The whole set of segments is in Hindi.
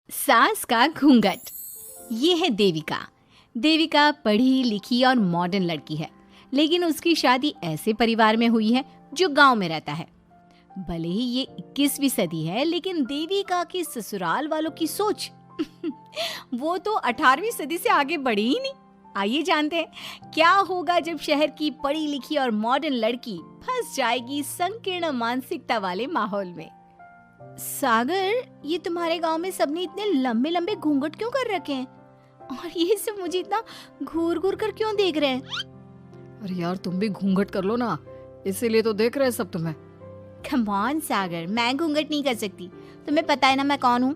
सास का घूंघट। ये है देविका। देविका पढ़ी लिखी और मॉडर्न लड़की है, लेकिन उसकी शादी ऐसे परिवार में हुई है जो गांव में रहता है। भले ही ये 21वीं सदी है, लेकिन देविका की ससुराल वालों की सोच वो तो 18वीं सदी से आगे बढ़ी ही नहीं। आइए जानते हैं क्या होगा जब शहर की पढ़ी लिखी और मॉडर्न लड़की फंस जाएगी संकीर्ण मानसिकता वाले माहौल में। सागर, ये तुम्हारे गांव में सबने इतने लंबे लंबे घूंघट क्यों कर रखे हैं? और ये सब मुझे इतना घूर घूर कर क्यों देख रहे हैं? अरे यार, तुम भी घूंघट कर लो ना, इसीलिए तो देख रहे हैं सब तुम्हें। कम ऑन सागर, मैं घूंघट नहीं कर सकती। तुम्हें पता है ना मैं कौन हूँ।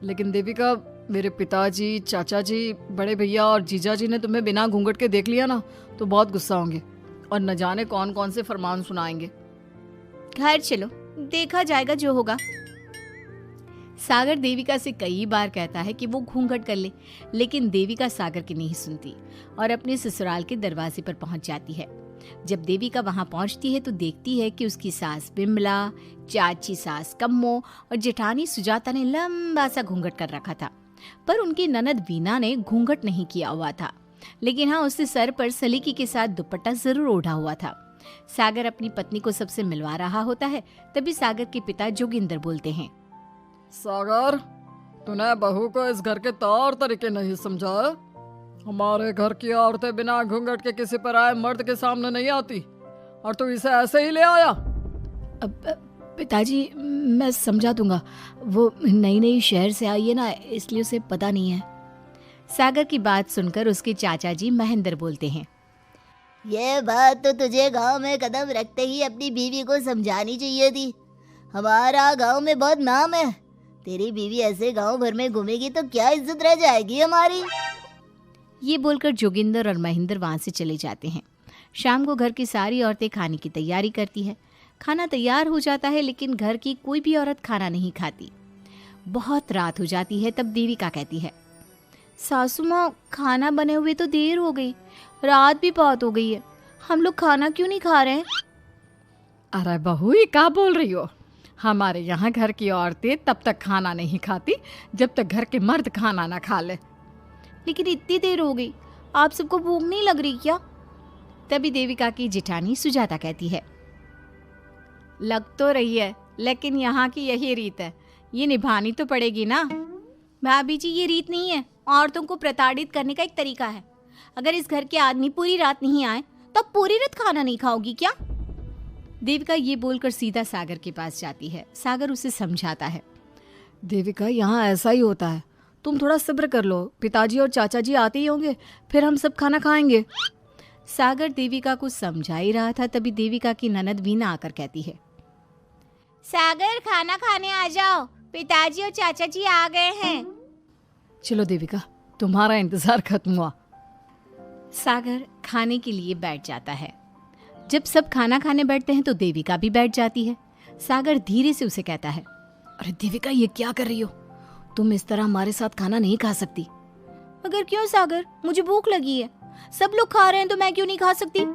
लेकिन देविका, मेरे पिताजी, चाचा जी, बड़े भैया और जीजा जी ने तुम्हें बिना घूंघट के देख लिया ना तो बहुत गुस्सा होंगे और न जाने कौन कौन से फरमान सुनाएंगे। घर चलो, देखा जाएगा जो होगा। सागर देविका से कई बार कहता है कि वो घूंघट कर ले, लेकिन देविका सागर की नहीं सुनती और अपने ससुराल के दरवाजे पर पहुंच जाती है। जब देविका वहां पहुंचती है तो देखती है कि उसकी सास बिमला, चाची सास कम्मो और जेठानी सुजाता ने लंबा सा घूंघट कर रखा था, पर उनकी ननद वीना ने घूंघट नहीं किया हुआ था। लेकिन हाँ, उसने सर पर सलीकी के साथ दुपट्टा जरूर ओढ़ा हुआ था। सागर अपनी पत्नी को सबसे मिलवा रहा होता है, तभी सागर के पिता जोगिंदर बोलते हैं, सागर, तूने बहू को इस घर के तौर तरीके नहीं समझा। हमारे घर की औरतें बिना घूंघट के किसी पर आए मर्द के सामने नहीं आती और तू इसे ऐसे ही ले आया। पिताजी, मैं समझा दूंगा। वो नई नई शहर से आई है ना, इसलिए उसे पता नहीं है। सागर की बात सुनकर उसके चाचा जी महेंद्र बोलते हैं, ये बात तो तुझे गांव में कदम रखते ही अपनी बीवी को समझानी चाहिए थी। हमारा गांव में बहुत नाम है। तेरी बीवी ऐसे गांव भर में घूमेगी तो क्या इज्जत रह जाएगी हमारी। ये बोलकर जोगिंदर और महेंद्र वहां से चले जाते हैं। शाम को घर की सारी औरतें खाने की तैयारी करती है। खाना तैयार हो जाता है, लेकिन घर की कोई भी औरत खाना नहीं खाती। बहुत रात हो जाती है, तब देविका कहती है, सासू माँ, खाना बने हुए तो देर हो गई, रात भी बहुत हो गई है, हम लोग खाना क्यों नहीं खा रहे हैं? अरे बहू, ये क्या बोल रही हो? हमारे यहाँ घर की औरतें तब तक खाना नहीं खाती जब तक घर के मर्द खाना ना खा ले। लेकिन इतनी देर हो गई, आप सबको भूख नहीं लग रही क्या? तभी देविका की जेठानी सुजाता कहती है, लग तो रही है, लेकिन यहाँ की यही रीत है, ये निभानी तो पड़ेगी ना। भाभी जी, ये रीत नहीं है, औरतों को प्रताड़ित करने का एक तरीका है। अगर इस घर के आदमी पूरी रात नहीं आए तो पूरी रात खाना नहीं खाओगी क्या? देविका ये बोलकर सीधा सागर के पास जाती है। सागर उसे समझाता है, देविका, यहाँ ऐसा ही होता है, तुम थोड़ा सब्र कर लो, पिताजी और चाचा जी आते ही होंगे, फिर हम सब खाना खाएंगे। सागर देविका को समझा ही रहा था, तभी देविका की ननद वीना आकर कहती है, सागर, खाना खाने आ जाओ, पिताजी और चाचा जी आ गए हैं। चलो देविका, तुम्हारा इंतजार खत्म हुआ। सागर खाने के लिए बैठ जाता है। जब सब खाना खाने बैठते हैं तो देविका भी बैठ जाती है। सागर धीरे से उसे कहता है, अरे देविका, ये क्या कर रही हो? तुम इस तरह हमारे साथ खाना नहीं खा सकती। मगर क्यों सागर, मुझे भूख लगी है, सब लोग खा रहे हैं तो मैं क्यों नहीं खा सकती?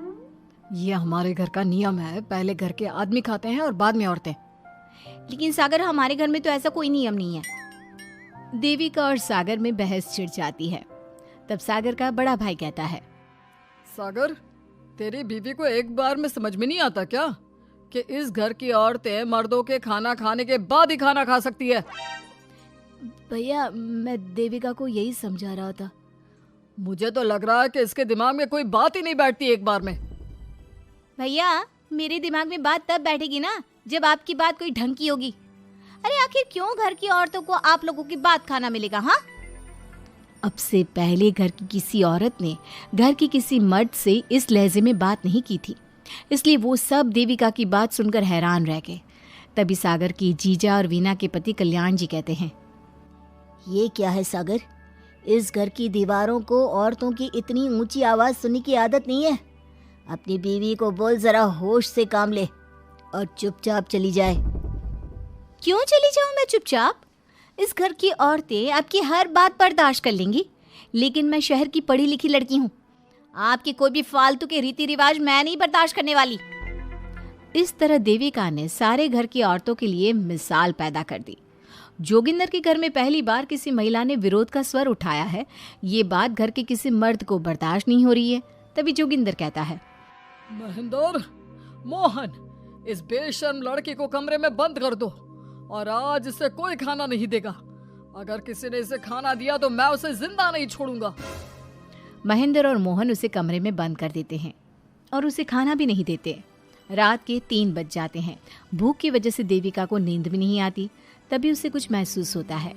ये हमारे घर का नियम है, पहले घर के आदमी खाते हैं और बाद में औरतें। लेकिन सागर, हमारे घर में तो ऐसा कोई नियम नहीं है। देविका और सागर में बहस छिड़ जाती है। तब सागर का बड़ा भाई कहता है, सागर, तेरी बीवी को एक बार में समझ में नहीं आता क्या कि इस घर की औरतें मर्दों के खाना खाने के बाद ही खाना खा सकती है? भैया, मैं देविका को यही समझा रहा था। मुझे तो लग रहा है कि इसके दिमाग में कोई बात ही नहीं बैठती एक बार में। भैया, मेरे दिमाग में बात तब बैठेगी ना जब आपकी बात कोई ढंग की होगी। अरे आखिर क्यों घर की औरतों को आप लोगों की बात खाना मिलेगा? हाँ, अब से पहले घर की किसी औरत ने घर की किसी मर्द से इस लहजे में बात नहीं की थी, इसलिए वो सब देविका की बात सुनकर हैरान रह गए। तभी सागर की जीजा और वीना के पति कल्याण जी कहते हैं, ये क्या है सागर, इस घर की दीवारों को औरतों की इतनी ऊंची आवाज सुनने की आदत नहीं है। अपनी बीवी को बोल जरा होश से काम ले और चुपचाप चली जाए। क्यों चली जाऊं मैं चुपचाप? इस घर की औरतें आपकी हर बात बर्दाश्त कर लेंगी, लेकिन मैं शहर की पढ़ी लिखी लड़की हूँ। आपके कोई भी फालतू के रीति रिवाज मैं नहीं बर्दाश्त करने वाली। इस तरह देविका ने सारे घर की औरतों के लिए मिसाल पैदा कर दी। जोगिंदर के घर में पहली बार किसी महिला ने विरोध का स्वर उठाया है, ये बात घर के किसी मर्द को बर्दाश्त नहीं हो रही है। तभी जोगिंदर कहता है, महेंद्र, मोहन, इस बेशर्म लड़की को कमरे में बंद कर दो और आज इसे कोई खाना नहीं देगा। अगर किसी ने इसे खाना दिया तो मैं उसे जिंदा नहीं छोड़ूंगा। महेंद्र और मोहन उसे कमरे में बंद कर देते हैं और उसे खाना भी नहीं देते। रात के 3 बज जाते हैं। भूख की वजह से देविका को नींद भी नहीं आती। तभी उसे कुछ महसूस होता है।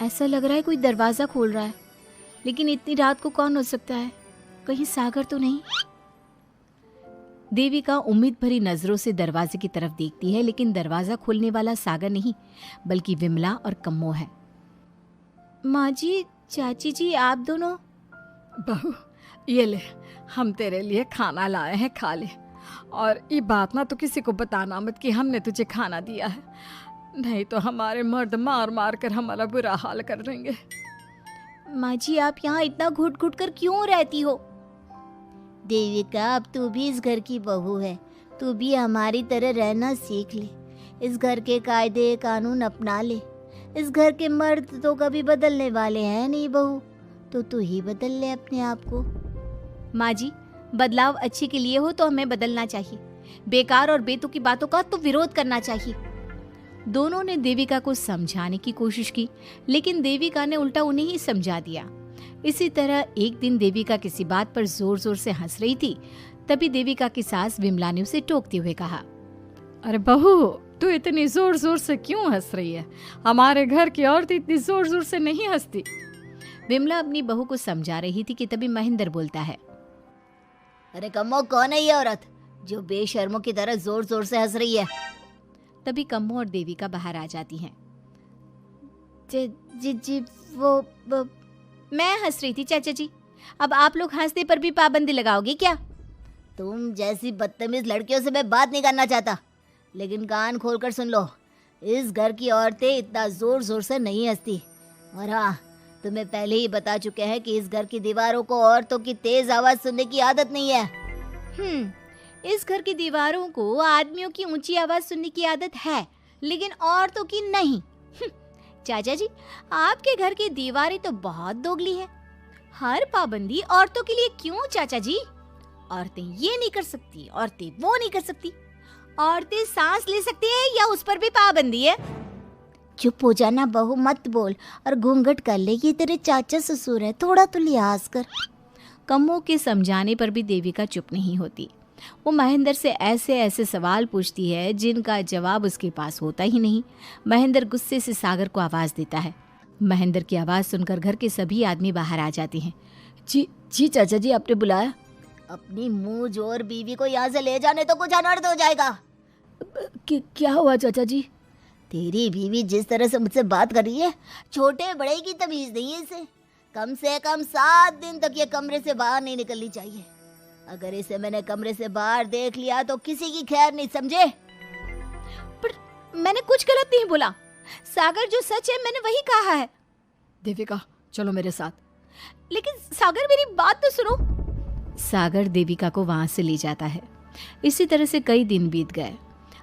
ऐसा लग रहा है कोई दरवाजा खोल रहा है, लेकिन इतनी रात को कौन हो सकता है? कहीं सागर तो नहीं? देविका उम्मीद भरी नजरों से दरवाजे की तरफ देखती है, लेकिन दरवाजा खोलने वाला सागर नहीं बल्कि विमला और कम्मो है। माँ जी, चाची जी, आप दोनों? बहू, ये ले, हम तेरे लिए खाना लाए हैं, खा ले। और ये बात ना तो किसी को बताना मत कि हमने तुझे खाना दिया है, नहीं तो हमारे मर्द मार मार कर हमारा बुरा हाल कर देंगे। माँ जी, आप यहाँ इतना घुट घुट कर क्यों रहती हो? देविका, अब तू भी इस घर की बहू है, तू भी हमारी तरह रहना सीख ले। इस घर के कायदे कानून अपना ले। इस घर के मर्द तो कभी बदलने वाले हैं नहीं बहू, तो तू ही बदल ले अपने आप को। माँ जी, बदलाव अच्छे के लिए हो तो हमें बदलना चाहिए, बेकार और बेतुकी बातों का तो विरोध करना चाहिए। दोनों ने देविका को समझाने की कोशिश की, लेकिन देविका ने उल्टा उन्हें ही समझा दिया। इसी तरह एक दिन देविका किसी बात पर जोर जोर से हंस रही थी। तभी देविका की सास विमला ने उसे टोकते हुए कहा, अरे बहू, तू इतनी जोर जोर से क्यों हंस रही है? हमारे घर की औरत इतनी जोर जोर से नहीं हंसती। विमला अपनी बहू को समझा रही थी कि तभी महेंद्र बोलता है, अरे कम्मो, कौन है ये औरत जो बेशर्मों की तरह जोर जोर से हंस रही है? तभी कम्मो और देविका बाहर आ जाती हैं। जी जी जी, वो मैं हंस रही थी चाचा जी, अब आप लोग हंसने पर भी पाबंदी लगाओगे क्या? तुम जैसी बदतमीज लड़कियों से मैं बात नहीं करना चाहता, लेकिन कान खोलकर सुन लो, इस घर की औरतें इतना जोर जोर से नहीं हंसती। और हाँ, तुम्हें पहले ही बता चुके हैं कि इस घर की दीवारों को औरतों की तेज आवाज सुनने की आदत नहीं है। इस घर की दीवारों को आदमियों की ऊंची आवाज सुनने की आदत है, लेकिन औरतों की नहीं। चाचा जी, आपके घर की दीवारें तो बहुत दोगली है। हर पाबंदी औरतों के लिए क्यों चाचा जी? औरतें ये नहीं कर सकती, औरतें वो नहीं कर सकती। औरतें सांस ले सकती है या उस पर भी पाबंदी है? चुप हो जाना बहू, मत बोल और घूंघट कर ले। ये तेरे चाचा ससुर है, थोड़ा तो लिहाज कर। कम्मो के समझाने पर भी देविका चुप नहीं होती। वो महेंद्र से ऐसे ऐसे सवाल पूछती है जिनका जवाब उसके पास होता ही नहीं। महेंद्र गुस्से से सागर को आवाज देता है। महेंद्र की आवाज सुनकर घर के सभी आदमी बाहर आ जाते हैं। जी जी चाचा जी, आपने बुलाया? अपनी मुंह जोर बीवी को यहाँ से ले जाने तो कुछ अनर्थ हो जाएगा। क्या हुआ चाचा जी? तेरी बीवी जिस तरह से मुझसे बात कर रही है, छोटे बड़े की तमीज नहीं है इसे। कम से कम 7 दिन तक ये कमरे से बाहर नहीं निकलनी चाहिए। अगर इसे मैंने कमरे से बाहर देख लिया तो किसी की खैर नहीं, समझे? पर मैंने कुछ गलत नहीं बोला। सागर, जो सच है मैंने वही कहा है। देविका, चलो मेरे साथ। लेकिन सागर, मेरी बात तो सुनो। सागर देविका को वहां से ले जाता है। इसी तरह से कई दिन बीत गए।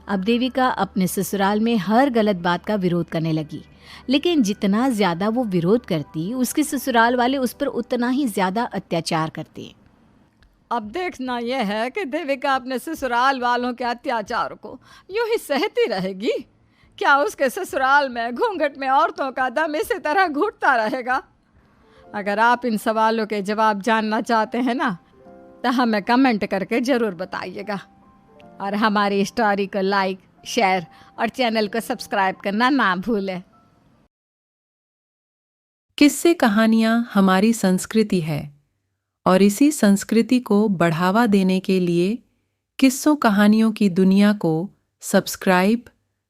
अब देविका अपने ससुराल में हर गलत बात का विरोध करने लगी, लेकिन जितना ज्यादा वो विरोध करती, उसके ससुराल वाले उस पर उतना ही ज्यादा अत्याचार करते। अब देखना यह है कि देविका अपने ससुराल वालों के अत्याचार को यूं ही सहती रहेगी। क्या उसके ससुराल में घूंघट में औरतों का दम इसी तरह घुटता रहेगा? अगर आप इन सवालों के जवाब जानना चाहते हैं ना, तो हमें कमेंट करके ज़रूर बताइएगा। और हमारी स्टोरी को लाइक, शेयर और चैनल को सब्सक्राइब करना ना भूलें। किस्से कहानियाँ हमारी संस्कृति है और इसी संस्कृति को बढ़ावा देने के लिए किस्सों कहानियों की दुनिया को सब्सक्राइब,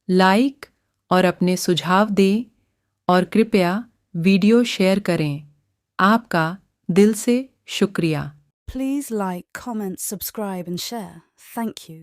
लाइक और अपने सुझाव दें और कृपया वीडियो शेयर करें। आपका दिल से शुक्रिया। Please like, comment, subscribe and share. Thank you.